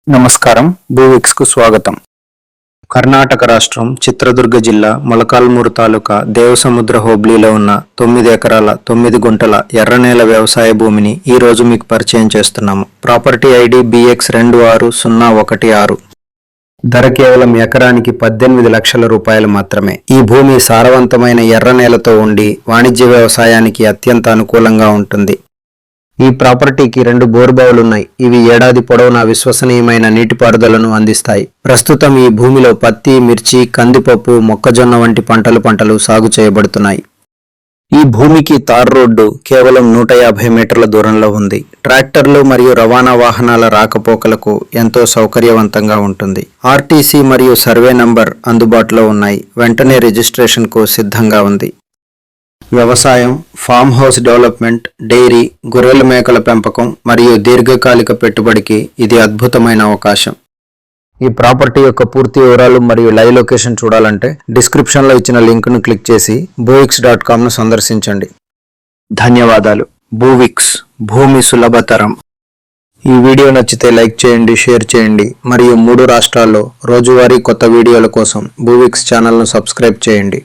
నమస్కారం. భూవిక్స్ కు స్వాగతం. కర్ణాటక రాష్ట్రం చిత్రదుర్గ జిల్లా మొలకాల్మూరు తాలూకా దేవసముద్ర హోబ్లీలో ఉన్న 9 ఎకరాల 9 గుంటల ఎర్రనేల వ్యవసాయ భూమిని ఈ రోజు మీకు పరిచయం చేస్తున్నాము. Property ID BX26016. ధర కేవలం ఎకరానికి 18 లక్షల రూపాయలు మాత్రమే. ఈ భూమి సారవంతమైన ఎర్ర నేలతో ఉండి వాణిజ్య వ్యవసాయానికి అత్యంత అనుకూలంగా ఉంటుంది. ఈ ప్రాపర్టీకి 2 బోర్బావులున్నాయి. ఇవి ఏడాది పొడవునా విశ్వసనీయమైన నీటిపారుదలను అందిస్తాయి. ప్రస్తుతం ఈ భూమిలో పత్తి, మిర్చి, కందిపప్పు, మొక్కజొన్న వంటి పంటలు సాగు చేయబడుతున్నాయి. ఈ భూమికి తార్ రోడ్డు కేవలం 150 మీటర్ల దూరంలో ఉంది. ట్రాక్టర్లు మరియు రవాణా వాహనాల రాకపోకలకు ఎంతో సౌకర్యవంతంగా ఉంటుంది. ఆర్టీసీ మరియు సర్వే నంబర్ అందుబాటులో ఉన్నాయి. వెంటనే రిజిస్ట్రేషన్కు సిద్ధంగా ఉంది. వ్యవసాయం, ఫామ్ హౌస్ డెవలప్మెంట్, డైరీ, గొర్రెల మేకల పెంపకం మరియు దీర్ఘకాలిక పెట్టుబడికి ఇది అద్భుతమైన అవకాశం. ఈ ప్రాపర్టీ యొక్క పూర్తి వివరాలు మరియు లైవ్ లొకేషన్ చూడాలంటే డిస్క్రిప్షన్లో ఇచ్చిన లింక్ను క్లిక్ చేసి bhuix.comను సందర్శించండి. ధన్యవాదాలు. భూవిక్స్, భూమి సులభతరం. ఈ వీడియో నచ్చితే లైక్ చేయండి, షేర్ చేయండి మరియు 3 రాష్ట్రాల్లో రోజువారీ కొత్త వీడియోల కోసం భూవిక్స్ ఛానల్ను సబ్స్క్రైబ్ చేయండి.